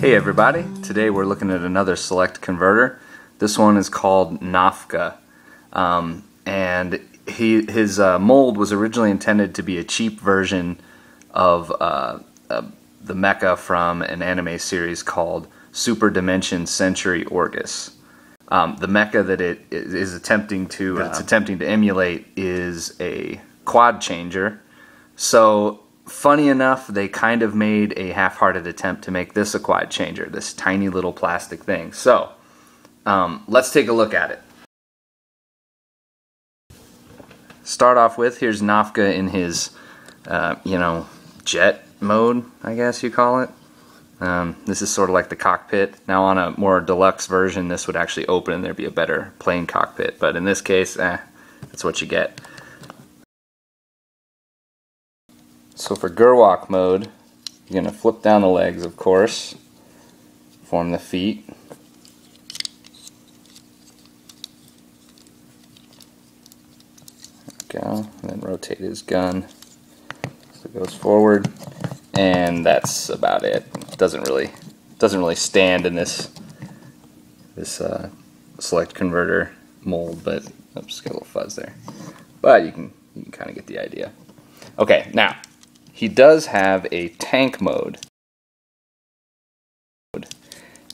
Hey everybody, today we're looking at another Select Converter. This one is called Nofka, and his mold was originally intended to be a cheap version of the mecha from an anime series called Super Dimension Century Orgus. The mecha that it is attempting to emulate is a quad changer. So funny enough, they kind of made a half-hearted attempt to make this a quad changer, this tiny little plastic thing. So let's take a look at it. Start off with, here's Nofka in his jet mode, I guess you call it. This is sort of like the cockpit. Now on a more deluxe version, this would actually open and there'd be a better plane cockpit, but in this case, that's what you get. So for Gerlach Mode, you're going to flip down the legs, of course, form the feet. There we go, and then rotate his gun so it goes forward, and that's about it. It doesn't really stand in this Select Converter mold, but oops, got a little fuzz there. But you can kind of get the idea. Okay, now he does have a tank mode,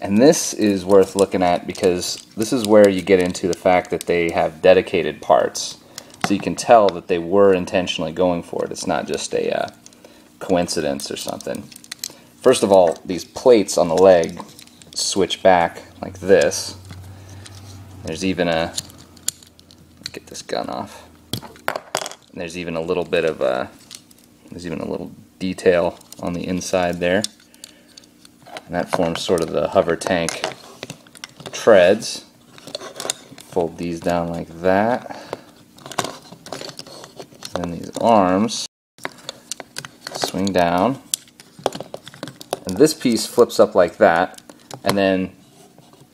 and this is worth looking at because this is where you get into the fact that they have dedicated parts, so you can tell that they were intentionally going for it. It's not just a coincidence or something. First of all, these plates on the leg switch back like this. There's even a, get this gun off, and there's even a little bit of a, there's even a little detail on the inside there, and that forms sort of the hover tank treads. Fold these down like that, and these arms swing down, and this piece flips up like that, and then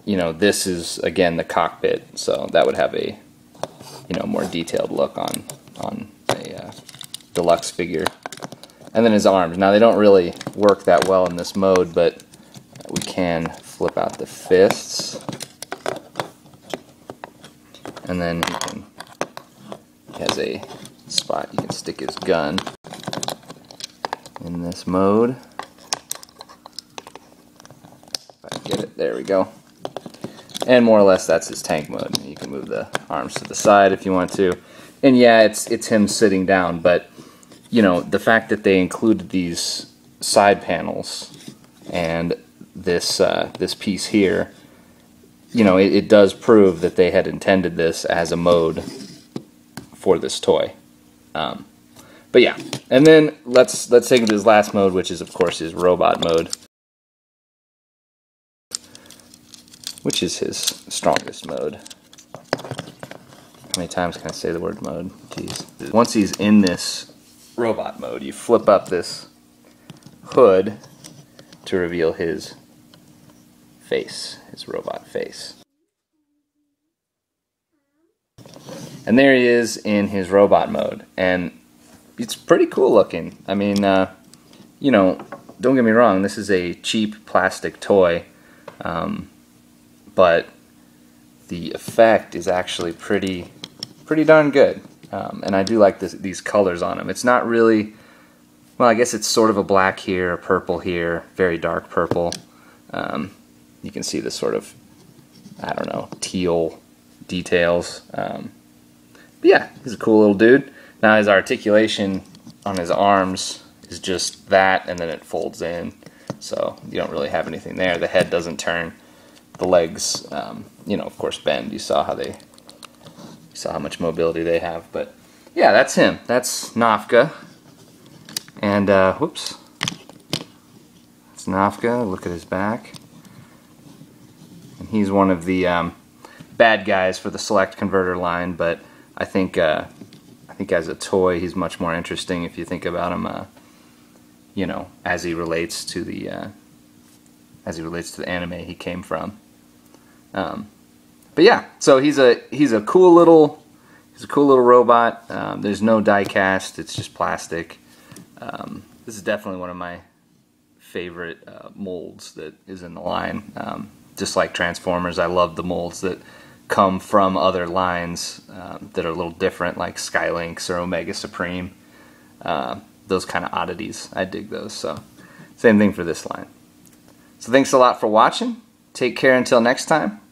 this is again the cockpit, so that would have a more detailed look on a deluxe figure. And then his arms. Now they don't really work that well in this mode, but we can flip out the fists, and then he has a spot you can stick his gun in this mode. If I can get it, there we go. And more or less that's his tank mode. You can move the arms to the side if you want to. And yeah, it's him sitting down, but the fact that they included these side panels and this piece here, it does prove that they had intended this as a mode for this toy. But yeah, and then let's take him to his last mode, which is of course his robot mode, which is his strongest mode. How many times can I say the word mode? Jeez. Once he's in this robot mode, you flip up this hood to reveal his face, his robot face. And there he is in his robot mode, and it's pretty cool looking. I mean, don't get me wrong, this is a cheap plastic toy, but the effect is actually pretty darn good. And I do like these colors on him. It's not really, well, I guess it's sort of a black here, a purple here, very dark purple. You can see the sort of, I don't know, teal details. But yeah, he's a cool little dude. Now his articulation on his arms is just that, and then it folds in. So you don't really have anything there. The head doesn't turn. The legs, of course, bend. You saw how much mobility they have. But yeah, that's him. That's Nofka. And whoops, that's Nofka. Look at his back. And he's one of the bad guys for the Select Converter line. But I think as a toy, he's much more interesting if you think about him. As he relates to the anime he came from. But yeah, so he's a cool little robot. There's no die cast; it's just plastic. This is definitely one of my favorite molds that is in the line. Just like Transformers, I love the molds that come from other lines that are a little different, like Skylinks or Omega Supreme. Those kind of oddities, I dig those. So same thing for this line. So thanks a lot for watching. Take care until next time.